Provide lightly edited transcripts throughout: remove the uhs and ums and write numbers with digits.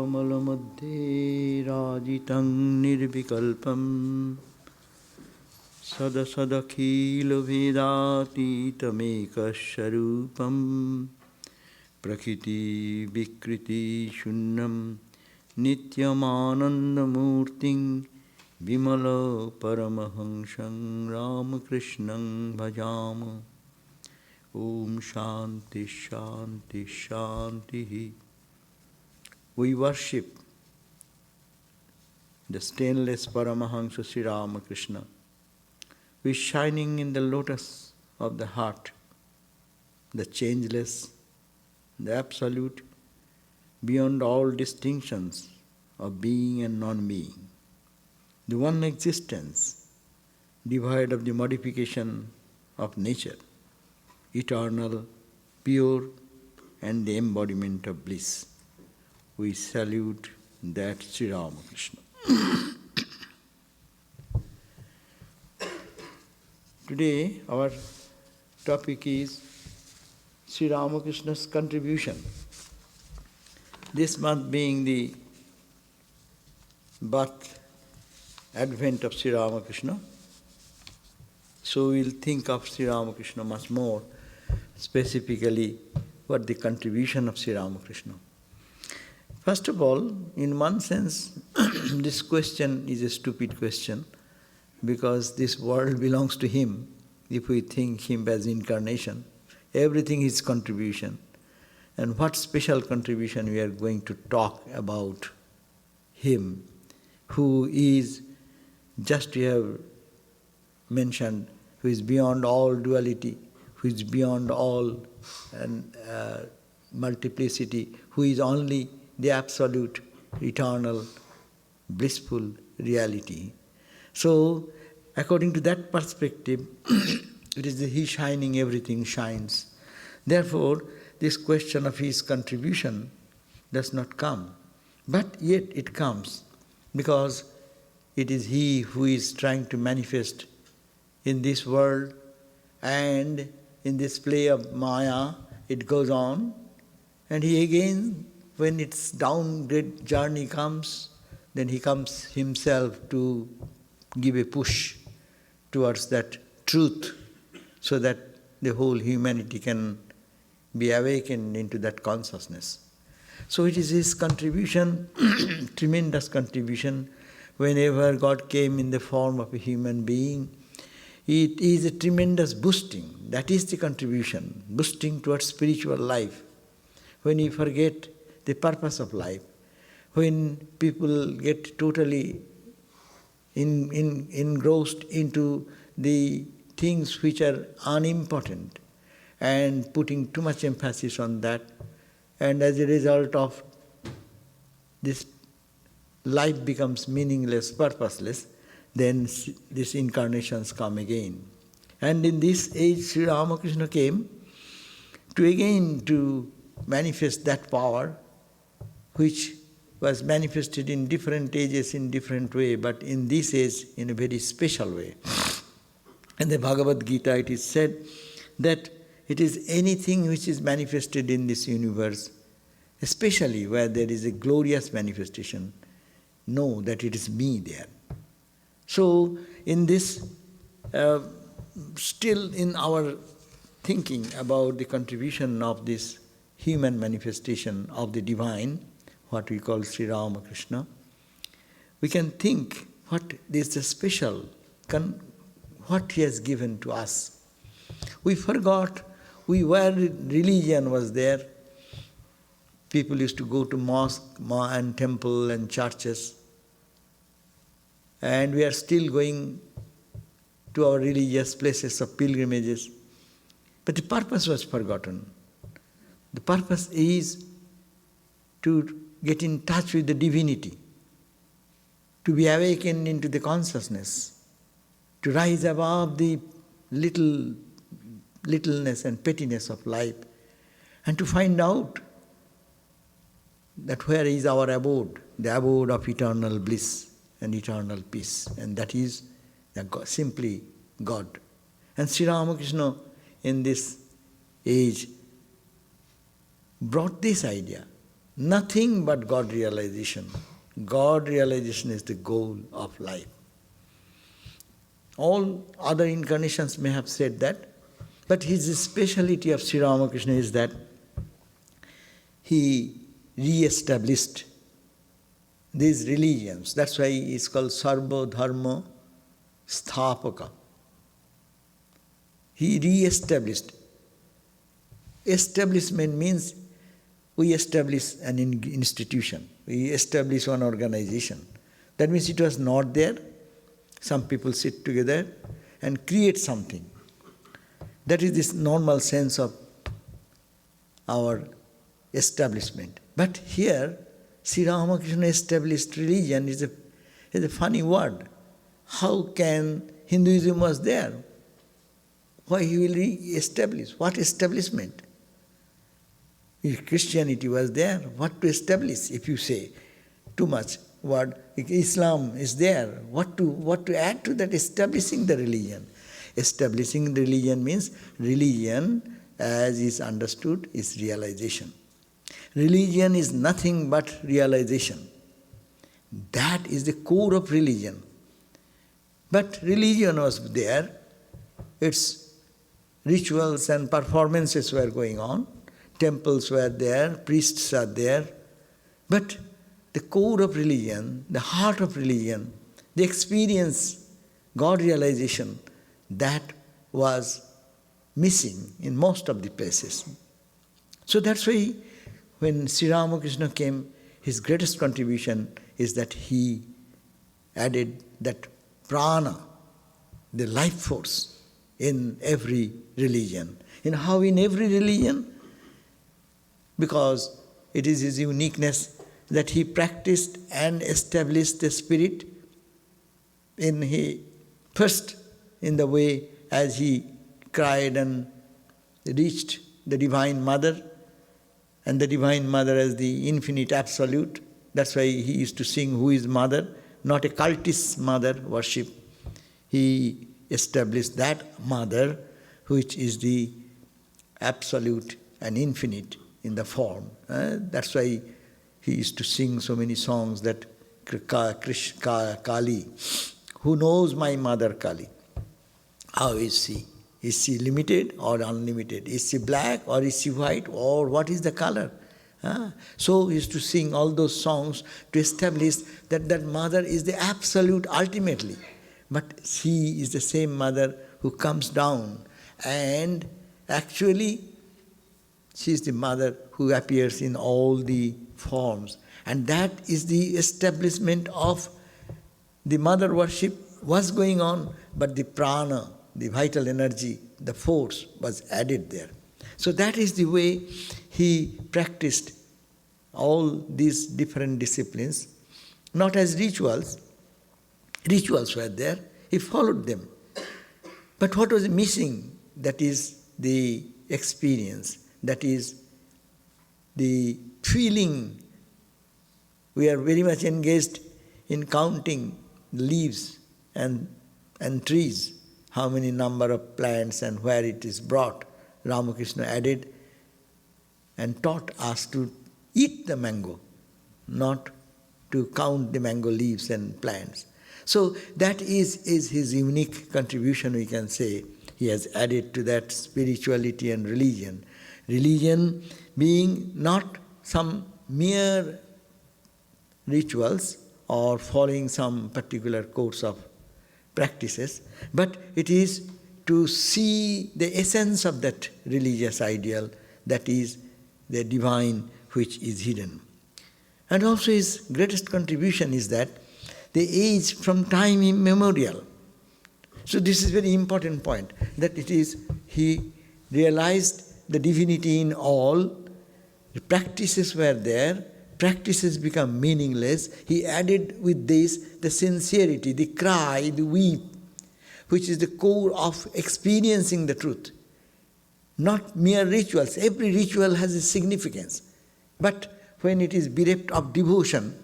कमलमध्ये राजितं निर्विकल्पं सदसदखिलभेदातीतमेकस्वरूपं प्रकृतिविकृतिशून्यं नित्यमानन्दमूर्तिं विमलपरमहंसं रामकृष्णं भजामः। Om Shanti Shanti Shanti. We worship the stainless Paramahansa Sri Ramakrishna, who is shining in the lotus of the heart, the changeless, the absolute, beyond all distinctions of being and non-being, the one existence, devoid of the modification of nature, eternal, pure, and the embodiment of bliss. We salute that Sri Ramakrishna. Today our topic is Sri Ramakrishna's contribution. This month being the birth, advent of Sri Ramakrishna, so we will think of Sri Ramakrishna much more, specifically what the contribution of Sri Ramakrishna. First of all, in one sense, this question is a stupid question, because this world belongs to him. If we think him as incarnation, everything is contribution. And what special contribution we are going to talk about him, who is, just we have mentioned, who is beyond all duality, who is beyond all multiplicity, who is only the absolute, eternal, blissful reality. So, according to that perspective, it is he shining, everything shines. Therefore, this question of his contribution does not come. But yet it comes, because it is he who is trying to manifest in this world, and in this play of Maya, it goes on, and he again, when its downgrade journey comes, then he comes himself to give a push towards that truth, so that the whole humanity can be awakened into that consciousness. So it is his contribution, tremendous contribution. Whenever God came in the form of a human being, it is a tremendous boosting. That is the contribution, boosting towards spiritual life. When you forget the purpose of life, when people get totally engrossed into the things which are unimportant and putting too much emphasis on that, and as a result of this, life becomes meaningless, purposeless, then these incarnations come again. And in this age, Sri Ramakrishna came to manifest that power, which was manifested in different ages in different way, but in this age in a very special way. In the Bhagavad Gita it is said that it is anything which is manifested in this universe, especially where there is a glorious manifestation, know that it is me there. So in this, still in our thinking about the contribution of this human manifestation of the divine, what we call Sri Ramakrishna, we can think what is the special, what he has given to us. We forgot where religion was there. People used to go to mosque and temple and churches, and we are still going to our religious places of pilgrimages. But the purpose was forgotten. The purpose is to get in touch with the divinity, to be awakened into the consciousness, to rise above the littleness and pettiness of life, and to find out that where is our abode, the abode of eternal bliss and eternal peace, and that is simply God. And Sri Ramakrishna in this age brought this idea Nothing but God realization. God realization is the goal of life. All other incarnations may have said that, but his speciality of Sri Ramakrishna is that he re-established these religions. That's why it's called Sarva Dharma Sthapaka. He re-established. Establishment means we establish an institution. We establish one organization. That means it was not there. Some people sit together and create something. That is this normal sense of our establishment. But here, Sri Ramakrishna established religion is a funny word. How can Hinduism was there? Why he will re-establish? What establishment? If Christianity was there, what to establish if you say too much word? Islam is there. What to add to that? Establishing the religion. Establishing the religion means religion as is understood is realization. Religion is nothing but realization. That is the core of religion. But religion was there. Its rituals and performances were going on. Temples were there, priests are there. But the core of religion, the heart of religion, the experience, God realization, that was missing in most of the places. So that's why when Sri Ramakrishna came, his greatest contribution is that he added that prana, the life force, in every religion. In how in every religion? Because it is his uniqueness that he practiced and established the spirit first in the way as he cried and reached the Divine Mother, and the Divine Mother as the infinite absolute. That's why he used to sing Who is Mother, not a cultist mother worship. He established that Mother which is the absolute and infinite in the form. That's why he used to sing so many songs that Kali, who knows my mother Kali? How is she? Is she limited or unlimited? Is she black or is she white, or what is the color? So he used to sing all those songs to establish that that mother is the absolute ultimately. But she is the same mother who comes down, and actually she is the mother who appears in all the forms. And that is the establishment of the mother worship was going on, but the prana, the vital energy, the force was added there. So that is the way he practiced all these different disciplines, not as rituals. Rituals were there, he followed them. But what was missing? That is the experience, that is the feeling. We are very much engaged in counting leaves and trees, how many number of plants and where it is brought. Ramakrishna added and taught us to eat the mango, not to count the mango leaves and plants. So that is his unique contribution, we can say. He has added to that spirituality and religion. Religion being not some mere rituals or following some particular course of practices, but it is to see the essence of that religious ideal, that is the divine which is hidden. And also his greatest contribution is that the age from time immemorial. So this is a very important point, that it is, he realized the divinity in all, the practices were there, practices become meaningless. He added with this the sincerity, the cry, the weep, which is the core of experiencing the truth. Not mere rituals. Every ritual has a significance. But when it is bereft of devotion,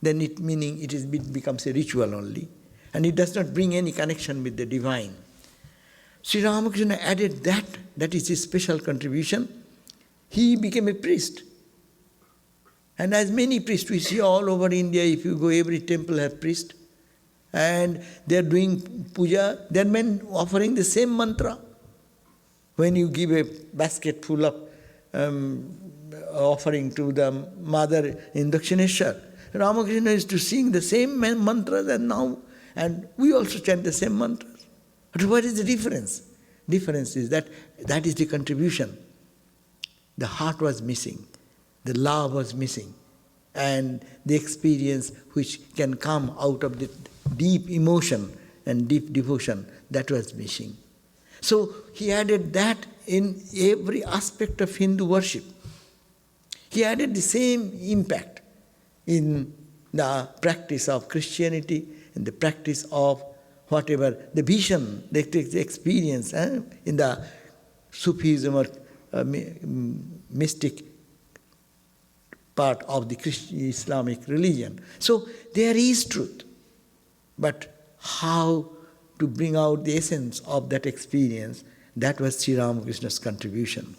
then it becomes a ritual only. And it does not bring any connection with the divine. Sri Ramakrishna added that is his special contribution. He became a priest. And as many priests, we see all over India, if you go, every temple have priest. And they are doing puja, they are men offering the same mantra. When you give a basket full of offering to the mother in Dakshineshwar, Ramakrishna is to sing the same mantras and we also chant the same mantras. But what is the difference? Difference is that is the contribution. The heart was missing, the love was missing, and the experience which can come out of the deep emotion and deep devotion, that was missing. So he added that in every aspect of Hindu worship. He added the same impact in the practice of Christianity, in the practice of whatever, the vision, the experience, in the Sufism or mystic part of the Islamic religion. So there is truth. But how to bring out the essence of that experience, that was Sri Ramakrishna's contribution.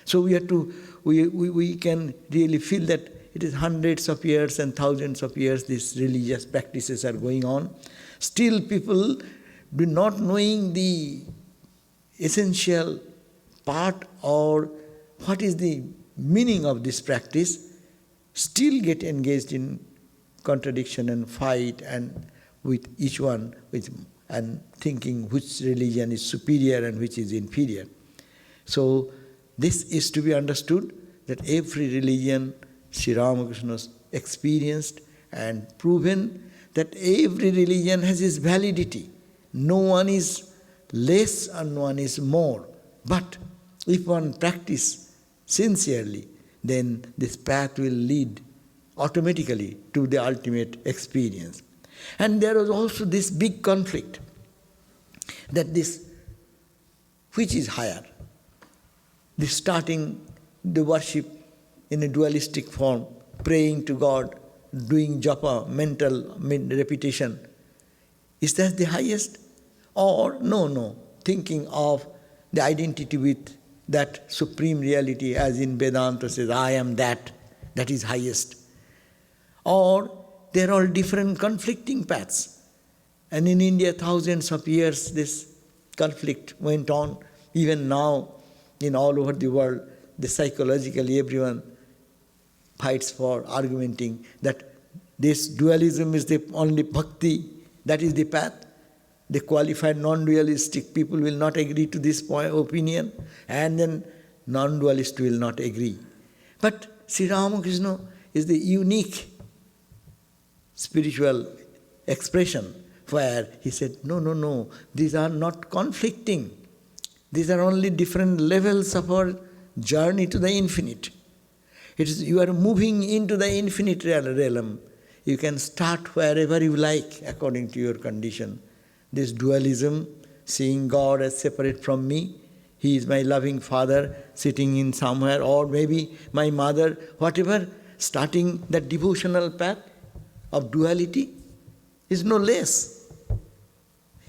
So we can really feel that it is hundreds of years and thousands of years these religious practices are going on. Still people do not knowing the essential part or what is the meaning of this practice, still get engaged in contradiction and fight and with each one and thinking which religion is superior and which is inferior. So this is to be understood that every religion Sri Ramakrishna experienced and proven that every religion has its validity. No one is less and no one is more. But if one practices sincerely, then this path will lead automatically to the ultimate experience. And there was also this big conflict that this, which is higher? The starting the worship in a dualistic form, praying to God, doing japa, mental repetition. Is that the highest? Or no, thinking of the identity with that supreme reality, as in Vedanta says, I am that is highest. Or they are all different conflicting paths. And in India, thousands of years, this conflict went on. Even now, in all over the world, psychologically everyone fights for argumenting that this dualism is the only bhakti, that is the path. The qualified non-dualistic people will not agree to this opinion, and then non-dualist will not agree. But Sri Ramakrishna is the unique spiritual expression where he said, no, these are not conflicting. These are only different levels of our journey to the infinite. You are moving into the infinite realm. You can start wherever you like according to your condition. This dualism, seeing God as separate from me, He is my loving father sitting in somewhere, or maybe my mother, whatever, starting that devotional path of duality is no less.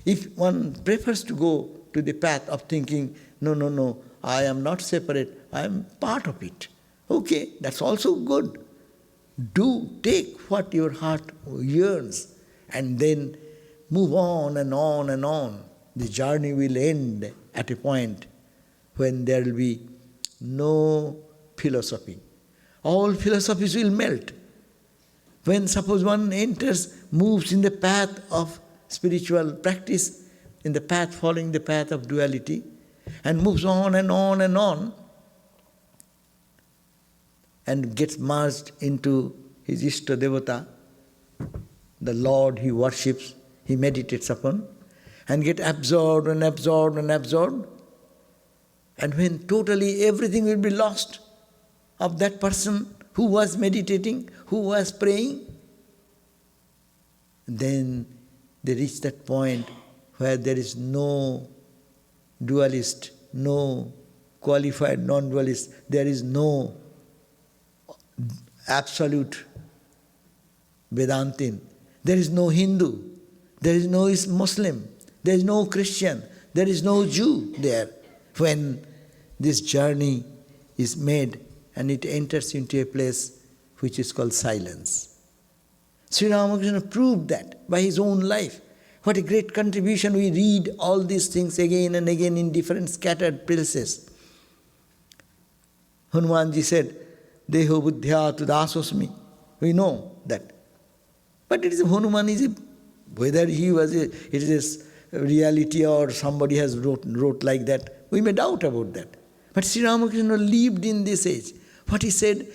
If one prefers to go to the path of thinking, no, I am not separate, I am part of it. Okay, that's also good. Do take what your heart yearns and then move on and on and on. The journey will end at a point when there will be no philosophy. All philosophies will melt. When suppose one moves in the path of spiritual practice, in the path following the path of duality, and moves on and on and on, and gets merged into his Ishta Devata, the Lord he worships, he meditates upon, and get absorbed and absorbed and absorbed. And when totally everything will be lost of that person who was meditating, who was praying, then they reach that point where there is no dualist, no qualified non-dualist, there is no absolute Vedantin, there is no Hindu, there is no Muslim, there is no Christian, there is no Jew there. When this journey is made and it enters into a place which is called silence. Sri Ramakrishna proved that by his own life. What a great contribution. We read all these things again and again in different scattered places. Hanumanji said, Deho buddhya tu dasosmi. We know that. But it is Hanuman whether it is a reality or somebody has wrote like that, we may doubt about that. But Sri Ramakrishna lived in this age. What he said,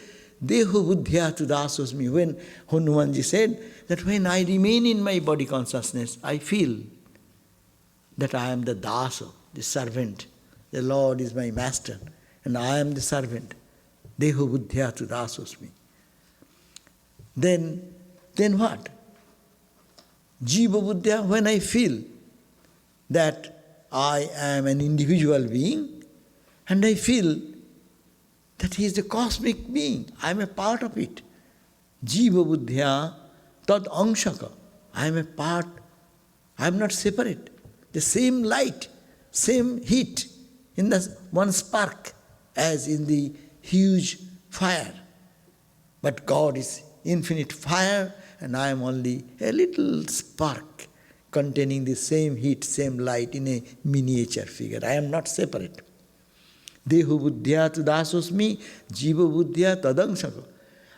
Deho buddhya tu dasosmi. When Hanumanji said that when I remain in my body consciousness, I feel that I am the dasa, the servant. The Lord is my master and I am the servant. Deho buddhya tu dasosmi. Then what? Jiva buddhya, when I feel that I am an individual being and I feel that he is a cosmic being, I am a part of it. Jiva buddhya tad angshaka. I am a part, I am not separate. The same light, same heat in the one spark as in the huge fire. But God is infinite fire and I am only a little spark containing the same heat, same light in a miniature figure. I am not separate. Dehu buddhya tu dasosmi, jiva buddhya tadangsaka.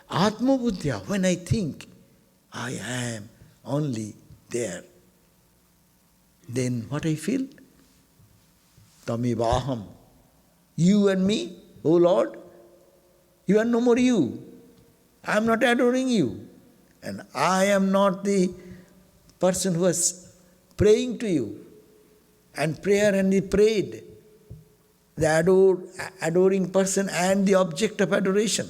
Atma buddhya, when I think I am only there, then what I feel? Tamivaham. You and me, O Lord, you are no more you. I am not adoring you. And I am not the person who was praying to you. And prayer and he prayed. The adoring person and the object of adoration.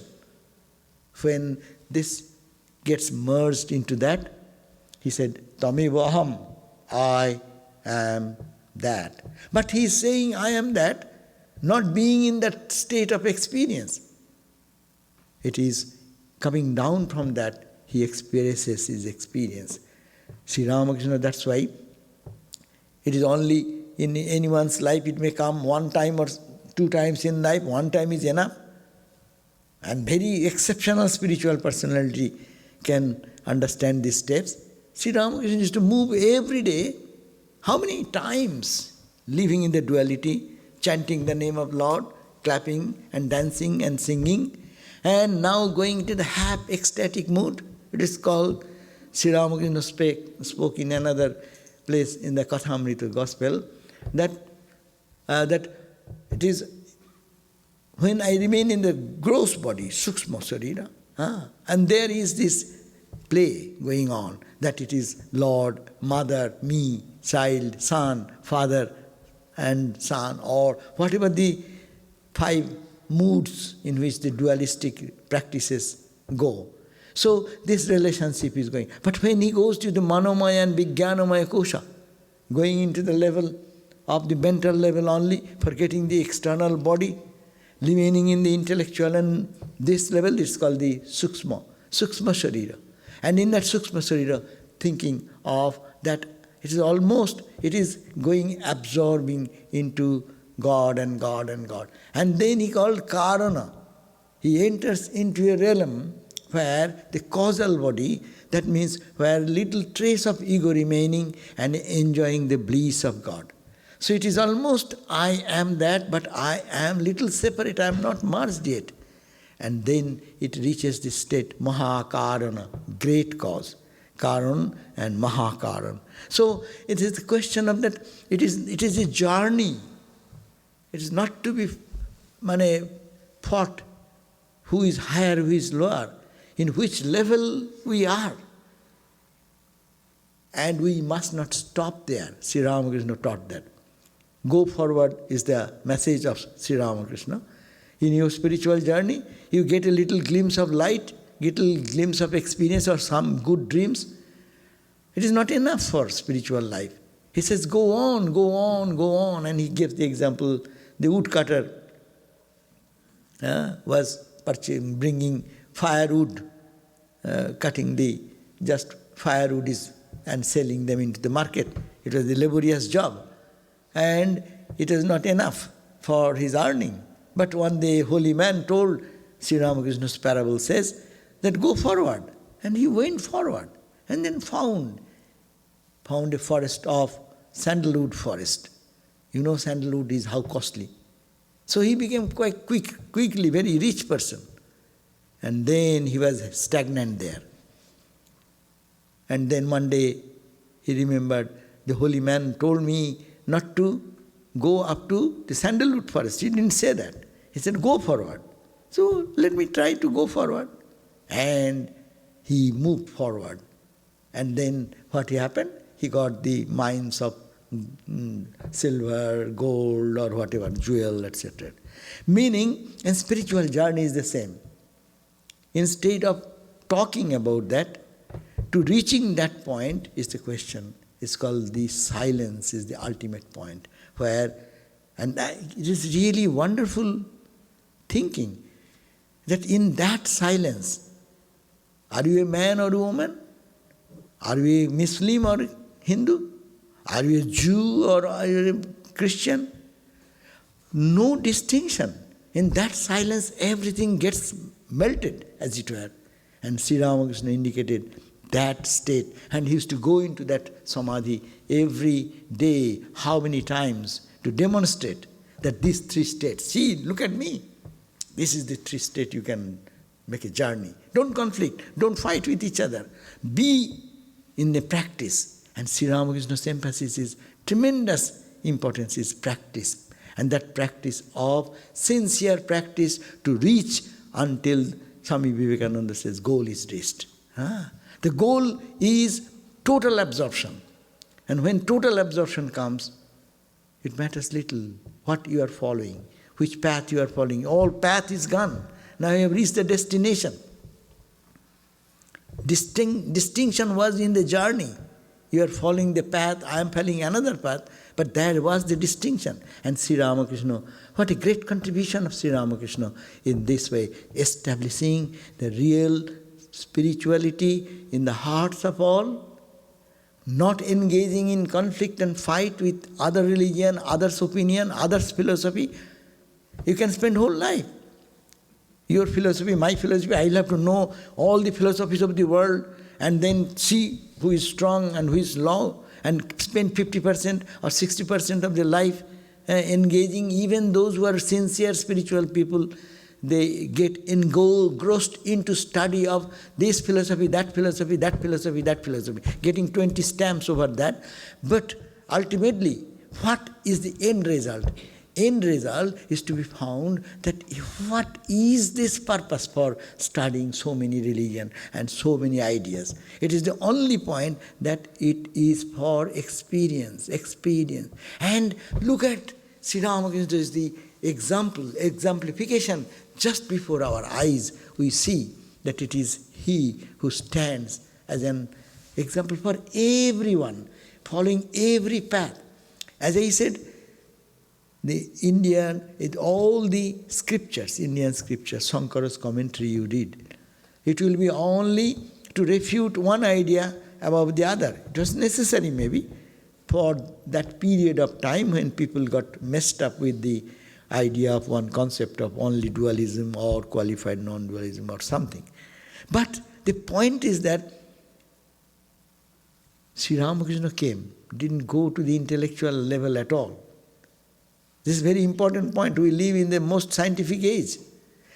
When this gets merged into that, he said, Tamivaham, I am that. But he is saying, I am that, not being in that state of experience. It is coming down from that, he experiences his experience. Sri Ramakrishna, that's why it is only in anyone's life, it may come one time or two times in life, one time is enough. And very exceptional spiritual personality can understand these steps. Sri Ramakrishna used to move every day. How many times living in the duality, chanting the name of Lord, clapping and dancing and singing, and now going into the half ecstatic mood. It is called, Sri Ramakrishna spoke in another place in the Kathamrita Gospel, that it is when I remain in the gross body, Sukshma Sarira, and there is this play going on, that it is Lord, Mother, me, child, son, father and son, or whatever the 5 moods in which the dualistic practices go. So this relationship is going. But when he goes to the Manomaya and Vijnanamaya Kosha, going into the level of the mental level only, forgetting the external body, remaining in the intellectual and this level is called the Sukshma Sharira. And in that Sukshma Sharira, thinking of that it is going absorbing into God and God and God. And then he called Karana. He enters into a realm where the causal body, that means where little trace of ego remaining and enjoying the bliss of God. So it is almost I am that, but I am little separate, I am not merged yet. And then it reaches the state, Mahakarana, great cause. Karan and Mahakaran. So it is the question of that, it is a journey. It is not to be fought who is higher, who is lower, in which level we are. And we must not stop there. Sri Ramakrishna taught that. Go forward is the message of Sri Ramakrishna. In your spiritual journey, you get a little glimpse of light, get a glimpse of experience or some good dreams. It is not enough for spiritual life. He says, go on, go on, go on. And he gives the example, the woodcutter was bringing firewood, cutting the just firewood and selling them into the market. It was a laborious job. And it was not enough for his earning. But one day, holy man told, Sri Ramakrishna's parable says, that go forward. And he went forward and then found a forest of sandalwood forest. You know sandalwood is how costly. So he became quite quickly very rich person. And then he was stagnant there. And then one day he remembered, the holy man told me not to go up to the sandalwood forest. He didn't say that. He said, go forward. So let me try to go forward. And he moved forward. And then what happened? He got the mines of silver, gold or whatever, jewel, etc. Meaning, in spiritual journey is the same. Instead of talking about that, to reaching that point is the question. It's called the silence is the ultimate point. Where, and it is really wonderful thinking that in that silence, are you a man or a woman? Are you a Muslim or a Hindu? Are you a Jew or are you a Christian? No distinction. In that silence, everything gets melted, as it were. And Sri Ramakrishna indicated that state. And he used to go into that samadhi every day, how many times, to demonstrate that these three states. See, look at me. This is the three states you can make a journey. Don't conflict. Don't fight with each other. Be in the practice. And Sri Ramakrishna's emphasis is tremendous importance is practice. And that practice of sincere practice to reach until Swami Vivekananda says goal is reached. The goal is total absorption. And when total absorption comes, it matters little what you are following, which path you are following. All path is gone. Now you have reached the destination. Distinction was in the journey. You are following the path, I am following another path, but there was the distinction. And Sri Ramakrishna, what a great contribution of Sri Ramakrishna in this way, establishing the real spirituality in the hearts of all, not engaging in conflict and fight with other religion, others' opinion, others' philosophy. You can spend whole life. Your philosophy, my philosophy, I'll have to know all the philosophies of the world and then see who is strong and who is low and spend 50% or 60% of their life engaging. Even those who are sincere spiritual people, they get engrossed into study of this philosophy, that philosophy, that philosophy, that philosophy, getting 20 stamps over that. But ultimately, what is the end result? End result is to be found that what is this purpose for studying so many religion and so many ideas? It is the only point that it is for experience. And look at Sri Ramakrishna is the exemplification. Just before our eyes, we see that it is he who stands as an example for everyone, following every path. As I said, the Indian, all the scriptures, Indian scriptures, Shankara's commentary you read, it will be only to refute one idea above the other. It was necessary maybe for that period of time when people got messed up with the idea of one concept of only dualism or qualified non-dualism or something. But the point is that Sri Ramakrishna didn't go to the intellectual level at all. This is a very important point. We live in the most scientific age.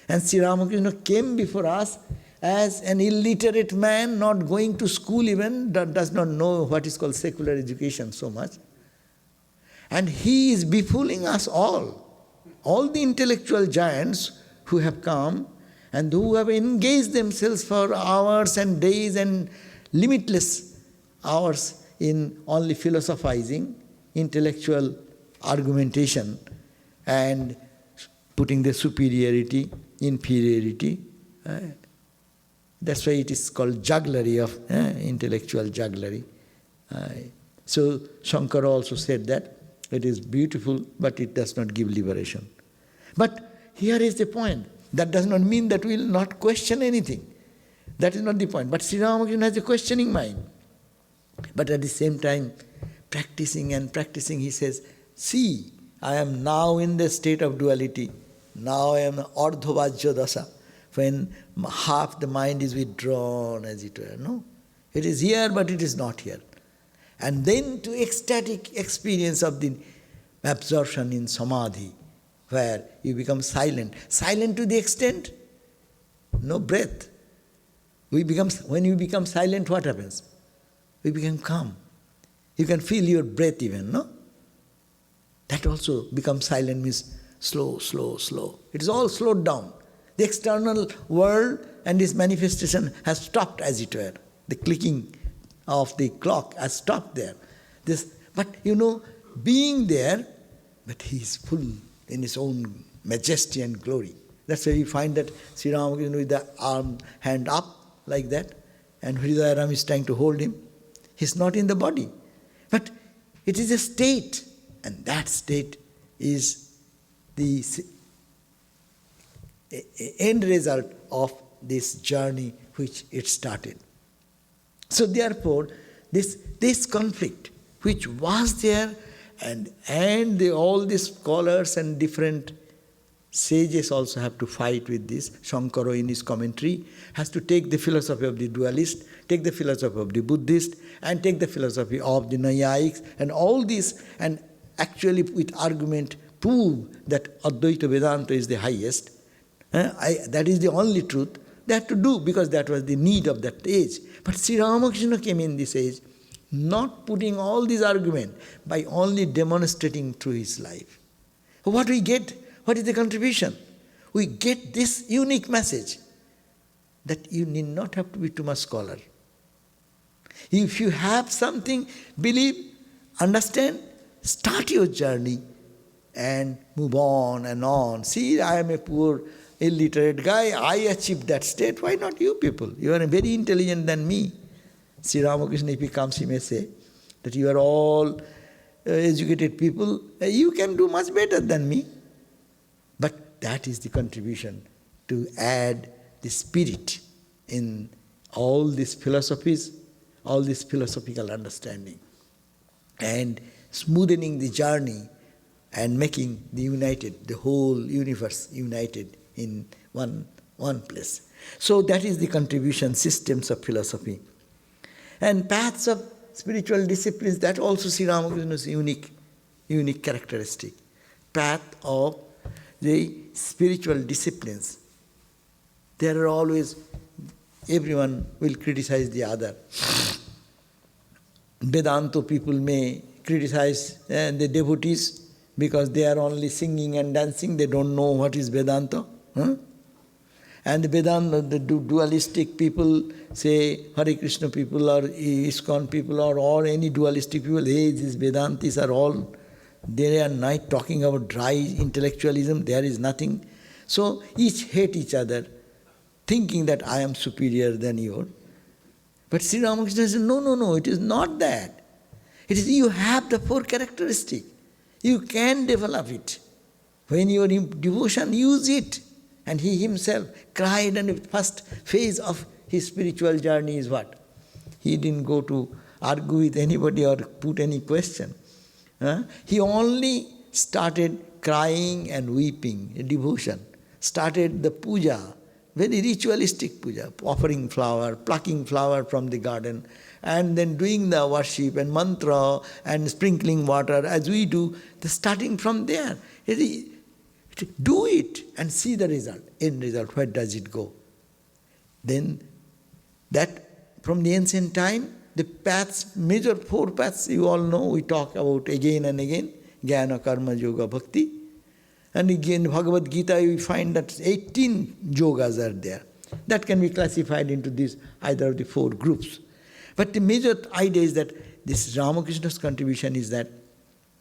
And Sri Ramakrishna came before us as an illiterate man, not going to school even, does not know what is called secular education so much. And he is befooling us all the intellectual giants who have come and who have engaged themselves for hours and days and limitless hours in only philosophizing, intellectual argumentation and putting the superiority, inferiority. That's why it is called jugglery of intellectual jugglery. So Shankara also said that it is beautiful, but it does not give liberation. But here is the point. That does not mean that we will not question anything. That is not the point. But Sri Ramakrishna has a questioning mind. But at the same time, practicing, he says, see, I am now in the state of duality. Now I am ardhavajya dasa. when half the mind is withdrawn, as it were. No, it is here, but it is not here. And then to ecstatic experience of the absorption in samadhi, where you become silent. Silent to the extent, no breath. When you become silent, what happens? We become calm. You can feel your breath even, no? That also becomes silent, means slow, slow, slow. It is all slowed down. The external world and its manifestation has stopped, as it were. The clicking of the clock has stopped there. But being there, but he is full in his own majesty and glory. That's why you find that Sri Ramakrishna with the hand up like that, and Hridayaram is trying to hold him. He's not in the body. But it is a state, and that state is the end result of this journey which it started. So therefore, this conflict which was there, and all these scholars and different sages also have to fight with this. Shankara in his commentary has to take the philosophy of the dualist, take the philosophy of the Buddhist, and take the philosophy of the Naiyayiks, and all this, and actually with argument prove that Advaita Vedanta is the highest. That is the only truth. They had to do, because that was the need of that age. But Sri Ramakrishna came in this age, not putting all these arguments, by only demonstrating through his life. What we get? What is the contribution? We get this unique message that you need not have to be too much scholar. If you have something, believe, understand, start your journey and move on and on. See, I am a poor, illiterate guy, I achieved that state. Why not you people? You are very intelligent than me. Sri Ramakrishna, if he comes, he may say that you are all educated people. You can do much better than me. But that is the contribution, to add the spirit in all these philosophies, all this philosophical understanding, and smoothening the journey and making the whole universe united in one place. So that is the contribution, systems of philosophy. And paths of spiritual disciplines, that also Sri Ramakrishna's unique characteristic. Path of the spiritual disciplines. There are always, everyone will criticize the other. Vedanta people may criticize the devotees because they are only singing and dancing, they don't know what is Vedanta. And the Vedanta, the dualistic people say, Hare Krishna people or ISKCON people or any dualistic people, hey, these Vedantis are all day and night talking about dry intellectualism, there is nothing. So each hate each other, thinking that I am superior than you. But Sri Ramakrishna says, no, it is not that. It is you have the four characteristics. You can develop it. When you are in devotion, use it. And he himself cried, and the first phase of his spiritual journey is what? He didn't go to argue with anybody or put any question. He only started crying and weeping, devotion. Started the puja, very ritualistic puja, offering flower, plucking flower from the garden, and then doing the worship and mantra and sprinkling water as we do, starting from there. Do it and see the result. End result, where does it go? Then that from the ancient time, the paths, major four paths you all know, we talk about again and again, Jnana, Karma, Yoga, Bhakti. And again, Bhagavad Gita, we find that 18 yogas are there. That can be classified into these, either of the four groups. But the major idea is that this Ramakrishna's contribution is that,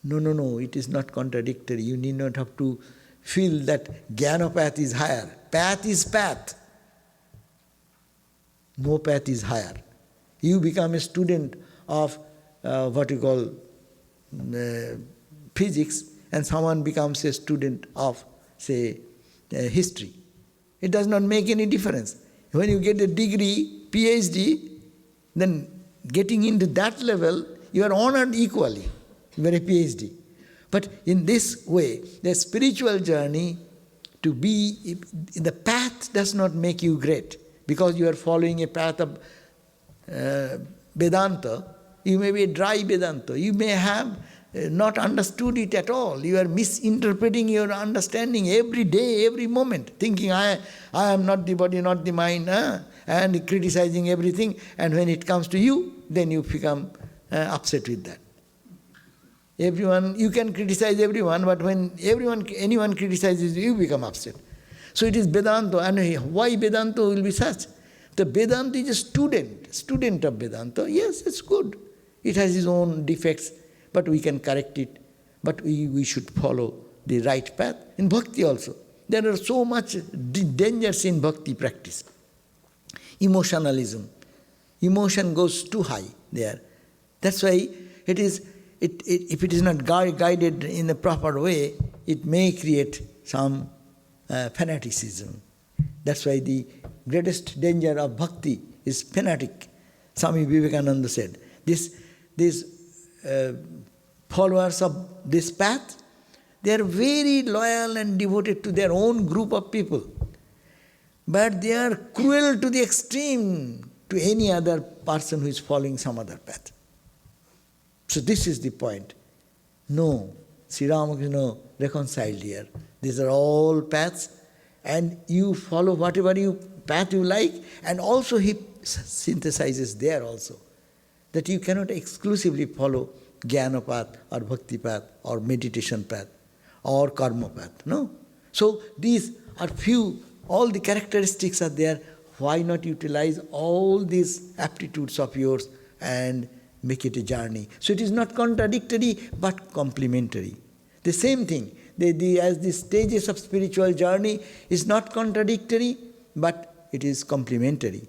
no, it is not contradictory. You need not have to feel that Jnana path is higher. Path is path. No path is higher. You become a student of what you call physics, and someone becomes a student of, say, history. It does not make any difference. When you get a degree, PhD, then getting into that level, you are honored equally. You are a PhD. But in this way, the spiritual journey to be, the path does not make you great. Because you are following a path of Vedanta, you may be a dry Vedanta. You may have not understood it at all. You are misinterpreting your understanding every day, every moment, thinking I am not the body, not the mind, and criticizing everything. And when it comes to you, then you become upset with that. Everyone, you can criticize everyone, but when anyone criticizes you, you become upset. So it is Vedanta, and why Vedanta will be such? The Vedanta is a student of Vedanta. Yes, it's good. It has its own defects, but we can correct it. But we should follow the right path. In bhakti also, there are so much dangers in bhakti practice. Emotionalism. Emotion goes too high there. That's why it is. If it is not guided in the proper way, it may create some fanaticism. That's why the greatest danger of bhakti is fanatic. Swami Vivekananda said, these followers of this path, they are very loyal and devoted to their own group of people. But they are cruel to the extreme to any other person who is following some other path. So this is the point. No, Sri Ramakrishna reconciled here. These are all paths, and you follow whatever path you like, and also he synthesizes there also that you cannot exclusively follow jnana path or bhakti path or meditation path or karma path. No. So these are few, all the characteristics are there. Why not utilize all these aptitudes of yours and make it a journey? So it is not contradictory but complementary. The same thing, as the stages of spiritual journey is not contradictory but it is complementary.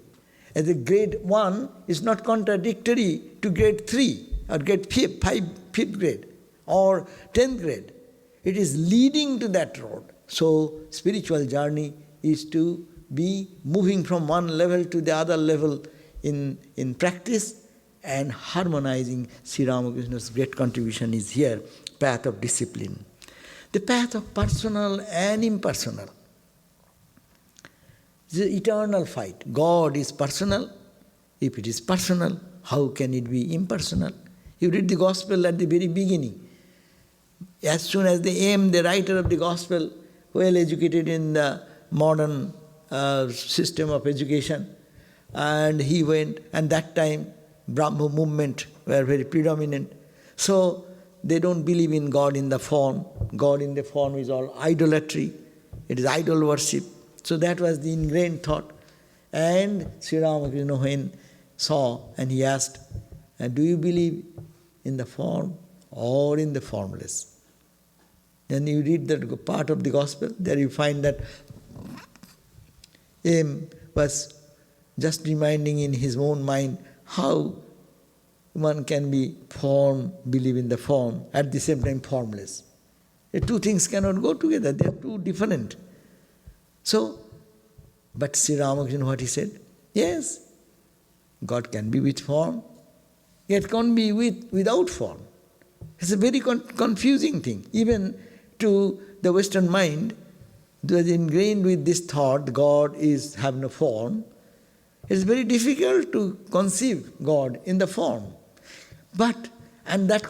As the grade 1 is not contradictory to grade 3 or grade 5th grade or 10th grade. It is leading to that road. So spiritual journey is to be moving from one level to the other level in practice, and harmonizing. Sri Ramakrishna's great contribution is here, path of discipline. The path of personal and impersonal. The eternal fight. God is personal. If it is personal, how can it be impersonal? You read the gospel at the very beginning. As soon as the writer of the gospel, well educated in the modern system of education, and he went, and that time Brahma movement were very predominant. So they don't believe in God in the form. God in the form is all idolatry. It is idol worship. So that was the ingrained thought. And Sri Ramakrishna when saw, and he asked, do you believe in the form or in the formless? Then you read that part of the gospel, there you find that M was just reminding in his own mind how one can be believe in the form, at the same time formless. The two things cannot go together, they are too different. So, but Sri Ramakrishna, what he said? Yes, God can be with form, yet can't be without form. It's a very confusing thing. Even to the Western mind, that is ingrained with this thought, God have no form. It's very difficult to conceive God in the form. And that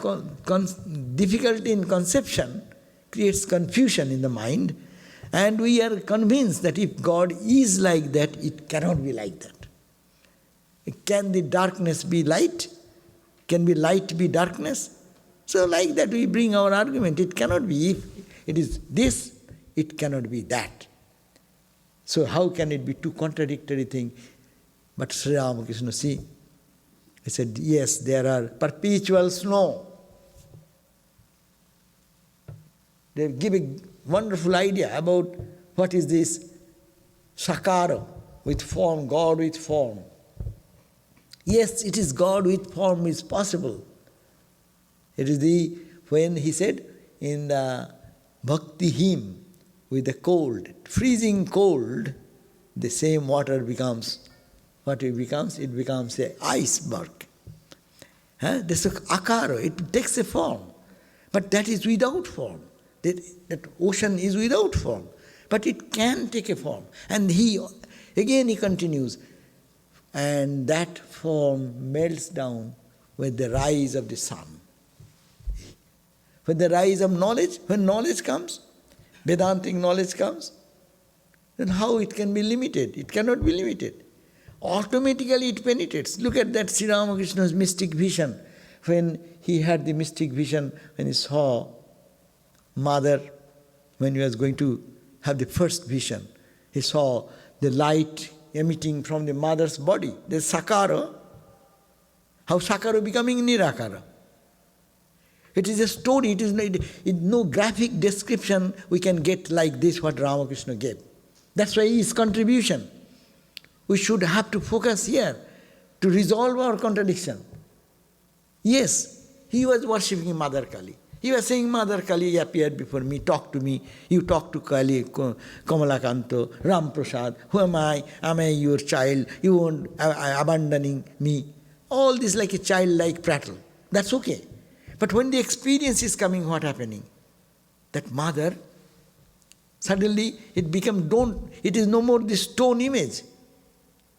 difficulty in conception creates confusion in the mind, and we are convinced that if God is like that, it cannot be like that. Can the darkness be light? Can be light be darkness? So like that we bring our argument. It cannot be. If it is this, it cannot be that. So how can it be two contradictory things? But Sri Ramakrishna, see, he said, yes, there are perpetual snow. They give a wonderful idea about what is this sakara with form, God with form. Yes, it is God with form is possible. It is when he said in the bhakti hymn, with the cold, freezing cold, the same water becomes, what it becomes? It becomes an iceberg. This is akara, it takes a form. But that is without form. That ocean is without form. But it can take a form. And he continues, and that form melts down with the rise of the sun. With the rise of knowledge, when knowledge comes, Vedantic knowledge comes, then how it can be limited? It cannot be limited. Automatically it penetrates. Look at that Sri Ramakrishna's mystic vision. When he had the mystic vision, when he saw mother, when he was going to have the first vision, he saw the light emitting from the mother's body. The Sakara, how Sakara becoming Nirakara. It is a story, it is no graphic description we can get like this what Ramakrishna gave. That's why his contribution. We should have to focus here to resolve our contradiction. Yes, he was worshipping Mother Kali. He was saying, Mother Kali appeared before me, talk to me. You talk to Kali, Kamalakanto, Ram Prasad. Who am I? Am I your child? You won't abandoning me. All this like a childlike prattle. That's okay. But when the experience is coming, what happening? That mother, suddenly it it is no more the stone image,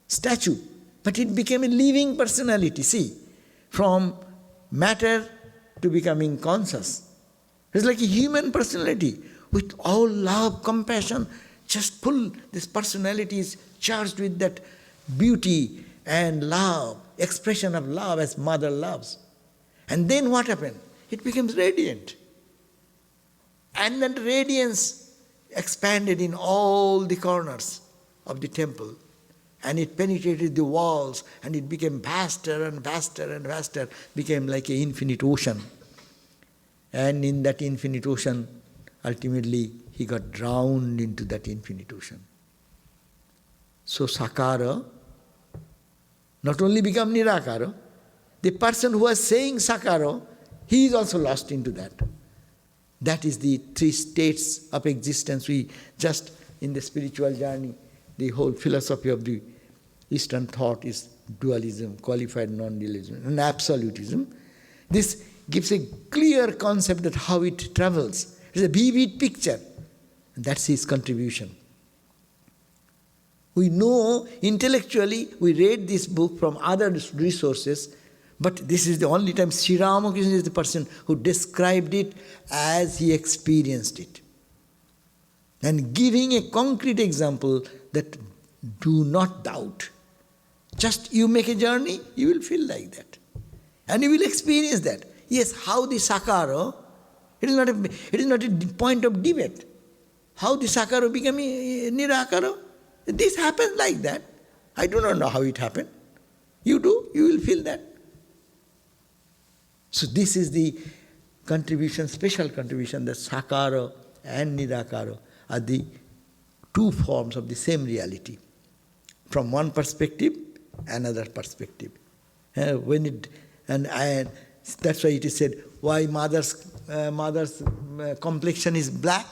statue, but it became a living personality. See, from matter to becoming conscious. It's like a human personality with all love, compassion, just full. This personality is charged with that beauty and love, expression of love as mother loves. And then what happened? It becomes radiant. And that radiance expanded in all the corners of the temple. And it penetrated the walls, and it became vaster and vaster and vaster, became like an infinite ocean. And in that infinite ocean, ultimately, he got drowned into that infinite ocean. So Sakara not only became Nirakara, the person who was saying Sakara, he is also lost into that. That is the three states of existence. We just, in the spiritual journey, the whole philosophy of the Eastern thought is dualism, qualified non-dualism, and absolutism. This gives a clear concept that how it travels. It's a vivid picture. And that's his contribution. We know intellectually, we read this book from other resources, but this is the only time Sri Ramakrishna is the person who described it as he experienced it. And giving a concrete example that do not doubt. Just you make a journey, you will feel like that. And you will experience that. Yes, how the Sakara, it is not a point of debate. How the Sakara became Nirakara, this happens like that. I do not know how it happened. You do, you will feel that. So this is the contribution, special contribution, that Sakara and Nirakara are the two forms of the same reality. From one perspective, another perspective. That's why it is said, why mother's complexion is black?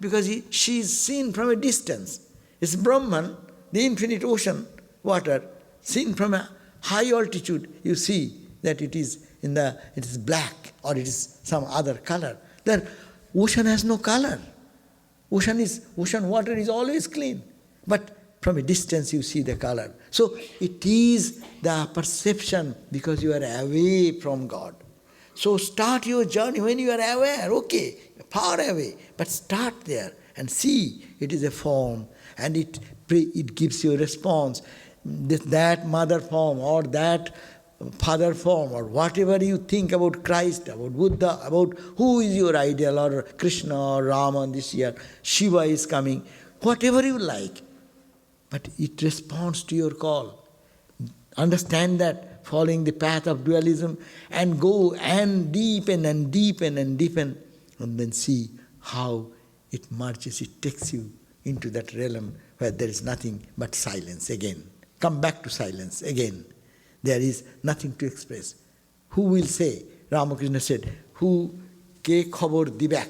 Because she is seen from a distance. It's Brahman, the infinite ocean, water, seen from a high altitude. You see that it is black, or it is some other color. The ocean has no color. Ocean water is always clean. But from a distance you see the color. So it is the perception because you are away from God. So start your journey when you are aware, okay, far away, but start there and see it is a form, and it gives you a response. That mother form or that father form or whatever you think about Christ, about Buddha, about who is your ideal, or Krishna or Rama this year, Shiva is coming, whatever you like. But it responds to your call. Understand that, following the path of dualism, and go and deepen and deepen and deepen, and then see how it merges, it takes you into that realm where there is nothing but silence again. Come back to silence again. There is nothing to express. Who will say? Ramakrishna said, who ke khabor dibak?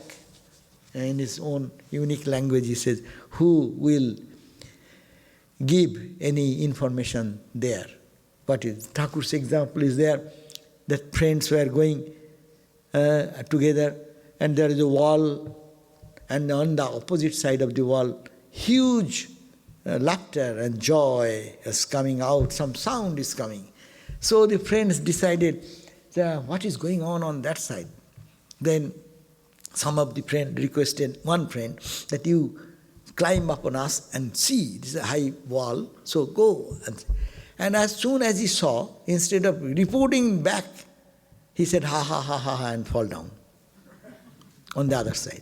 In his own unique language he says, who will give any information there? What is Thakur's example is there, that friends were going together, and there is a wall, And on the opposite side of the wall, huge laughter and joy is coming out, some sound is coming. So the friends decided, what is going on that side? Then some of the friends requested, one friend, that you climb up on us and see, this is a high wall, so go. And as soon as he saw, instead of reporting back, he said, ha ha ha ha ha, and fall down on the other side.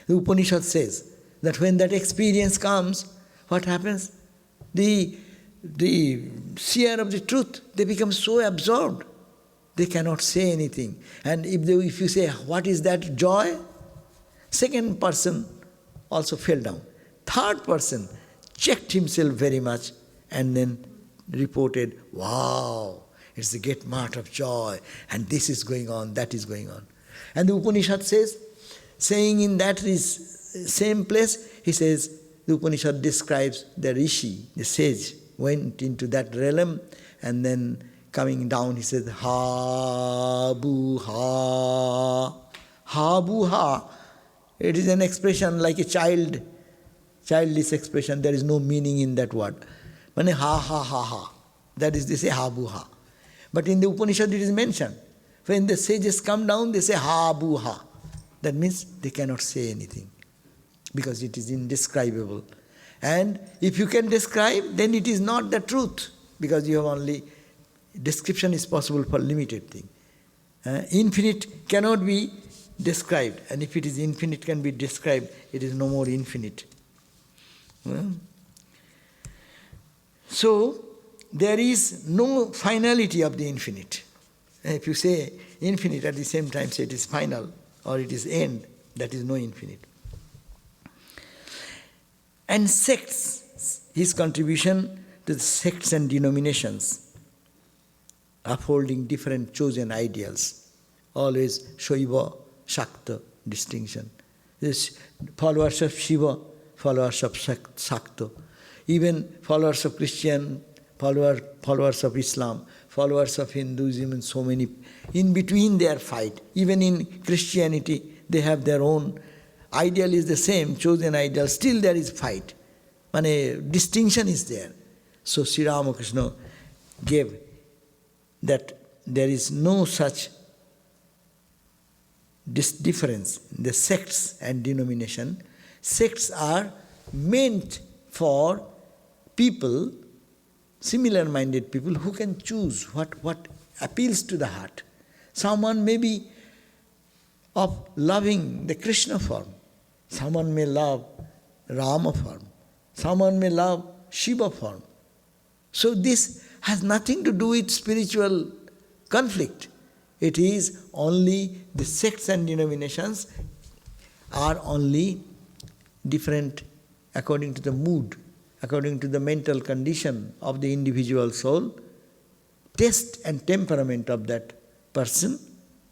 The Upanishad says that when that experience comes, what happens? The seer of the truth, they become so absorbed, they cannot say anything. And if you say, what is that joy? Second person also fell down. Third person checked himself very much and then reported, wow, it's the great mart of joy, and this is going on, that is going on. And the Upanishad says, saying in that same place, he says, the Upanishad describes the rishi, the sage, went into that realm, and then coming down, he says, ha bu ha. Ha bu ha. It is an expression like a childish expression. There is no meaning in that word. Mane ha ha ha ha. That is, they say ha bu ha. But in the Upanishad it is mentioned. When the sages come down, they say ha bu ha. That means they cannot say anything, because it is indescribable. And if you can describe, then it is not the truth, because you have only, description is possible for limited thing. Infinite cannot be described, and if it is infinite can be described, it is no more infinite. So, there is no finality of the infinite. If you say infinite at the same time, say it is final or it is end, that is no infinite. And sects, his contribution to the sects and denominations, upholding different chosen ideals, always Shaiva, Shakta distinction. This followers of Shiva, followers of Shakta, even followers of Christian, followers of Islam, followers of Hinduism, and so many. In between their fight. Even in Christianity, they have their own. Ideal is the same, chosen ideal. Still there is fight. Distinction is there. So Sri Ramakrishna gave that there is no such difference in the sects and denomination. Sects are meant for people, similar-minded people, who can choose what appeals to the heart. Someone may be of loving the Krishna form. Someone may love Rama form. Someone may love Shiva form. So this has nothing to do with spiritual conflict. It is only the sects and denominations are only different according to the mood, according to the mental condition of the individual soul, taste and temperament of that person.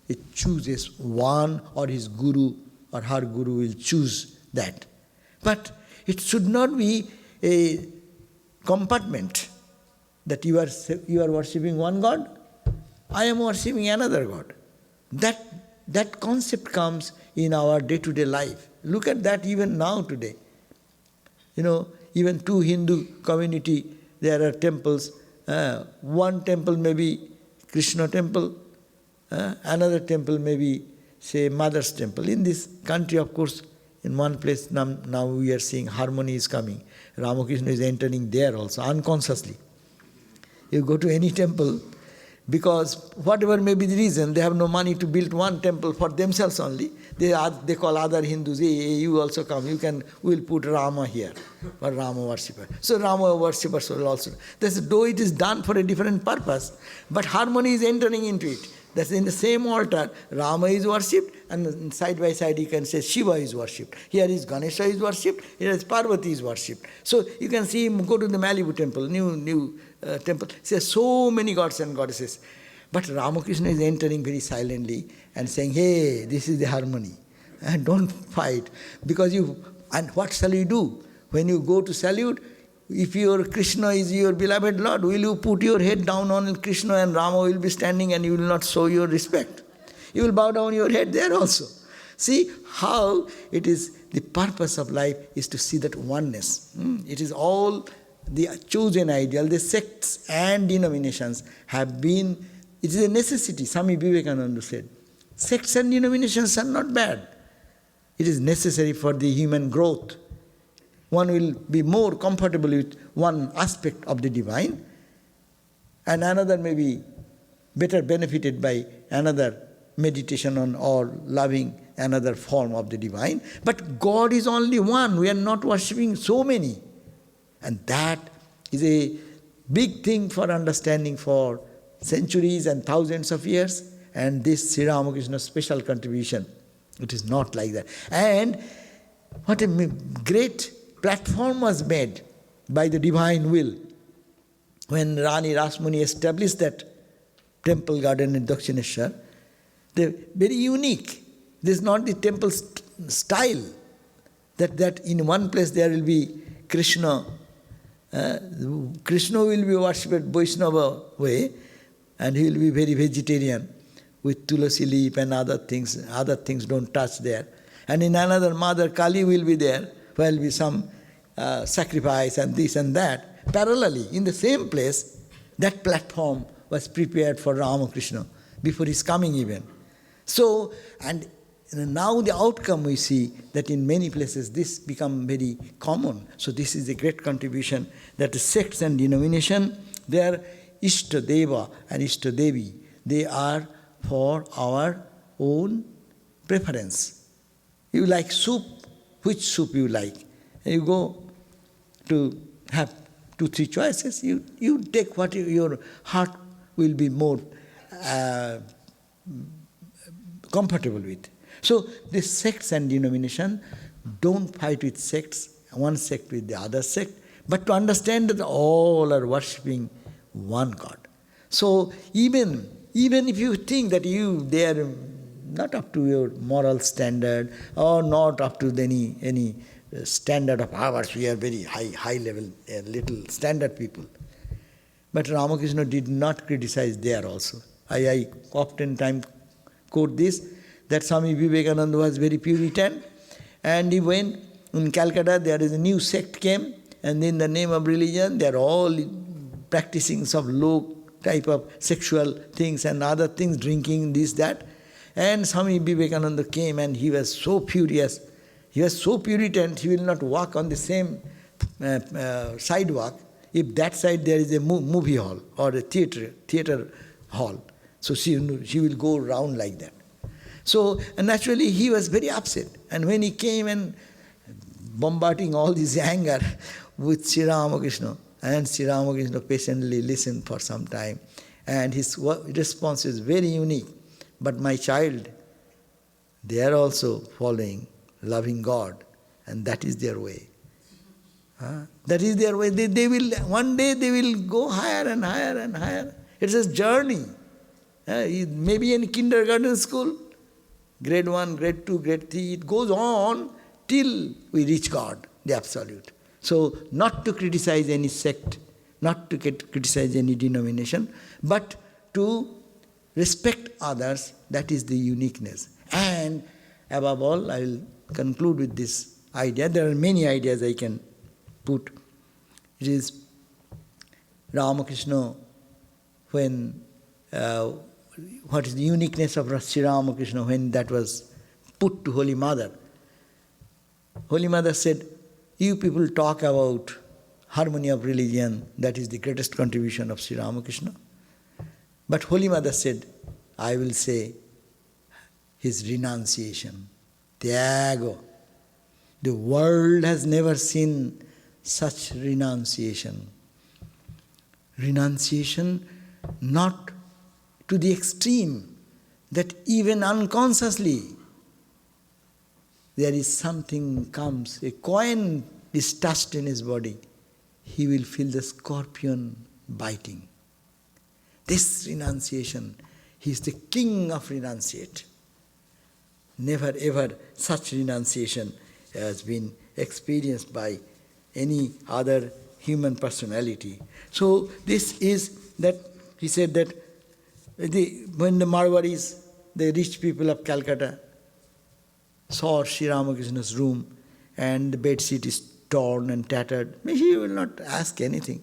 It chooses one, or his guru or her guru will choose that. But it should not be a compartment that you are worshipping one God, I am worshipping another God. That concept comes in our day-to-day life. Look at that even now today. Even two Hindu community, there are temples. One temple may be Krishna temple, another temple may be, say, Mother's temple. In this country, of course, in one place now we are seeing harmony is coming. Ramakrishna is entering there also, unconsciously. You go to any temple, because whatever may be the reason, they have no money to build one temple for themselves only. They call other Hindus, hey, you also come, we'll put Rama here, for Rama worshipper. So Rama worshippers will also. Though it is done for a different purpose, but harmony is entering into it. That's in the same altar, Rama is worshipped, and side by side you can say Shiva is worshipped. Here is Ganesha is worshipped, here is Parvati is worshipped. So you can see him go to the Malibu temple, new temple, says so many gods and goddesses. But Ramakrishna is entering very silently and saying, hey, this is the harmony. And don't fight. And what shall you do? When you go to salute, if your Krishna is your beloved Lord, will you put your head down on Krishna and Rama will be standing and you will not show your respect? You will bow down your head there also. See how it is the purpose of life is to see that oneness. It is all the chosen ideal. The sects and denominations have been, it is a necessity. Swami Vivekananda said, sects and denominations are not bad. It is necessary for the human growth. One will be more comfortable with one aspect of the divine, and another may be better benefited by another meditation on or loving another form of the divine. But God is only one. We are not worshipping so many. And that is a big thing for understanding for centuries and thousands of years. And this Sri Ramakrishna's special contribution, it is not like that. And what a great platform was made by the divine will when Rani Rasmuni established that temple garden in Dakshineshwar. They're very unique. This is not the temple style, that in one place there will be Krishna. Krishna will be worshipped Vaishnava way, and he will be very vegetarian with tulasi leaf and other things. Other things don't touch there. And in another, Mother Kali will be there, where will be some sacrifice and this and that. Parallelly, in the same place, that platform was prepared for Ramakrishna before his coming even. So, and now the outcome we see that in many places this become very common. So this is a great contribution that the sects and denomination, they are Ishta Deva and Ishta Devi. They are for our own preference. You like soup, which soup you like? You go to have 2-3 choices. You take what your heart will be more comfortable with. So these sects and denomination don't fight with sects, one sect with the other sect, but to understand that all are worshipping one God. So even if you think that they are not up to your moral standard or not up to any standard of ours, we are very high level, little standard people. But Ramakrishna did not criticize there also. I oftentimes quote this, that Swami Vivekananda was very Puritan, and he went in Calcutta, there is a new sect came, and in the name of religion, they are all practicing some low type of sexual things and other things, drinking, this, that. And Swami Vivekananda came and he was so furious. He was so Puritan, he will not walk on the same sidewalk if that side there is a movie hall or a theater hall. So she will go around like that. So naturally he was very upset. And when he came and bombarding all this anger with Sri Ramakrishna, and Sri Ramakrishna patiently listened for some time, and his response is very unique. But my child, they are also following, loving God, and that is their way. That is their way. They will, one day they will go higher and higher and higher. It's a journey. Maybe in kindergarten school, grade 1, grade 2, grade 3, it goes on till we reach God, the Absolute. So not to criticize any sect, not to criticize any denomination, but to respect others, that is the uniqueness. And above all, I will conclude with this idea. There are many ideas I can put. It is Ramakrishna, when what is the uniqueness of Sri Ramakrishna when that was put to Holy Mother. Holy Mother said, you people talk about harmony of religion, that is the greatest contribution of Sri Ramakrishna. But Holy Mother said, I will say his renunciation, Tyago. The world has never seen such renunciation. Renunciation not to the extreme that even unconsciously there is something comes, a coin is touched in his body, he will feel the scorpion biting. This renunciation, he is the king of renunciate. Never ever such renunciation has been experienced by any other human personality. So this is that, he said that when the Marwaris, the rich people of Calcutta, saw Sri Ramakrishna's room and the bed sheet is torn and tattered, he will not ask anything.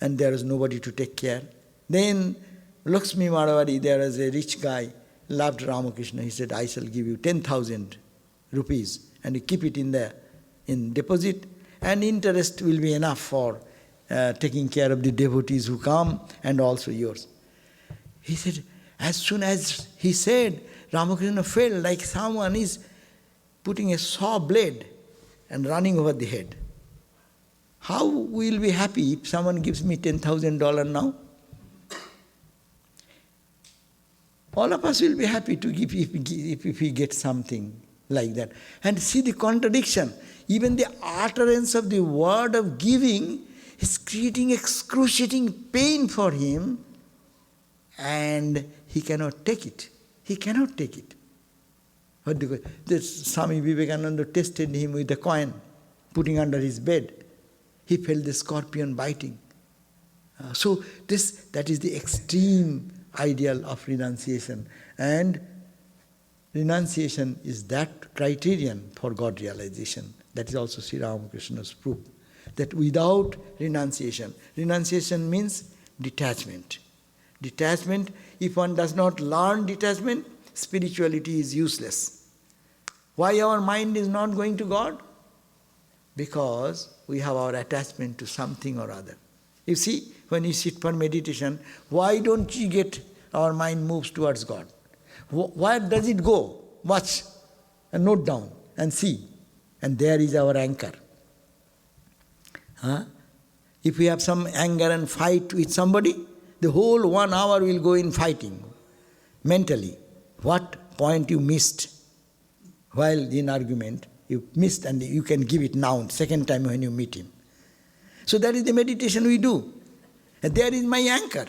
And there is nobody to take care. Then Lakshmi Madhavadi, there is a rich guy, loved Ramakrishna. He said, I shall give you 10,000 rupees and you keep it in deposit, and interest will be enough for taking care of the devotees who come and also yours. He said, as soon as he said, Ramakrishna felt like someone is putting a saw blade and running over the head. How will be happy if someone gives me $10,000 now? All of us will be happy to give if we get something like that. And see the contradiction. Even the utterance of the word of giving is creating excruciating pain for him, and he cannot take it. He cannot take it. What do you call it? Swami Vivekananda tested him with a coin, putting under his bed. He felt the scorpion biting. So that is the extreme ideal of renunciation. And renunciation is that criterion for God realization. That is also Sri Ramakrishna's proof. That without renunciation means detachment. Detachment, if one does not learn detachment, spirituality is useless. Why our mind is not going to God? Because we have our attachment to something or other. You see, when you sit for meditation, why don't you get our mind moves towards God? Where does it go? Watch and note down and see. And there is our anchor. If we have some anger and fight with somebody, the whole 1 hour will go in fighting mentally. What point you missed while in argument, you missed, and you can give it now, second time when you meet him. So that is the meditation we do. And there is my anchor.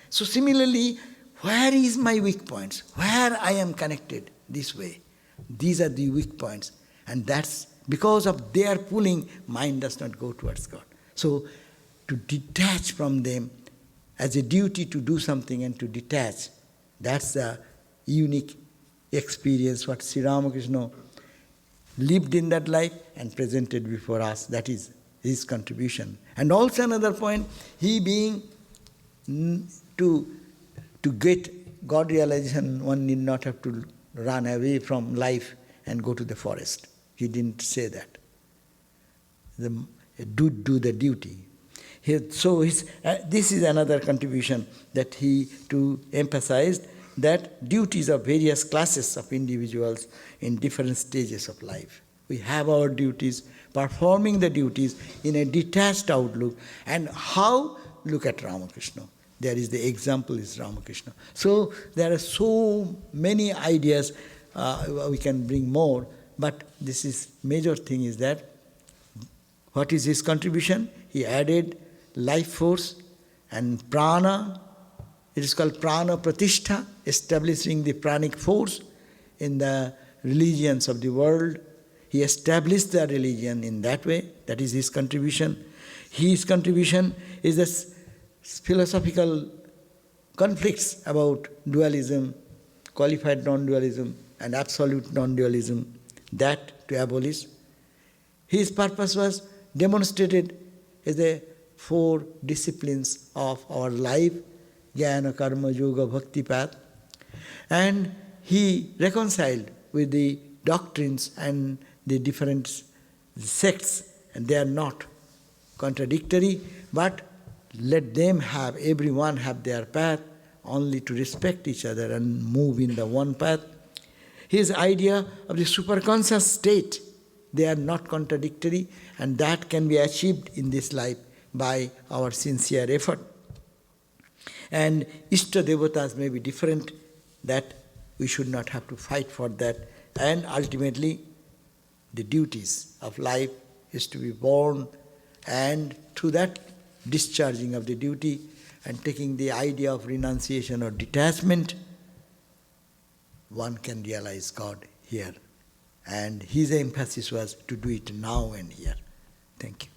So similarly, where is my weak points? Where I am connected this way? These are the weak points. And that's because of their pulling, mind does not go towards God. So to detach from them as a duty to do something and to detach, that's the unique experience what Sri Ramakrishna lived in that life and presented before us. That is his contribution. And also another point, he being to get God realization, one need not have to run away from life and go to the forest. He didn't say that. Do the duty. This is another contribution that he too emphasized, that duties of various classes of individuals in different stages of life. We have our duties, performing the duties in a detached outlook. And how? Look at Ramakrishna. There is the example is Ramakrishna. So there are so many ideas, we can bring more, but this is major thing is that what is his contribution? He added life force and prana. It is called prana pratishtha, establishing the pranic force in the religions of the world. He established the religion in that way. That is his contribution. His contribution is this philosophical conflicts about dualism, qualified non-dualism and absolute non-dualism, that to abolish. His purpose was demonstrated as the 4 disciplines of our life, jnana, karma, yoga, bhakti path. And he reconciled with the doctrines and the different sects, and they are not contradictory, but let them have, everyone have their path, only to respect each other and move in the one path. His idea of the superconscious state, they are not contradictory, and that can be achieved in this life by our sincere effort. And Ishta Devatas may be different, that we should not have to fight for that. And ultimately, the duties of life is to be born, and through that discharging of the duty and taking the idea of renunciation or detachment, one can realize God here. And his emphasis was to do it now and here. Thank you.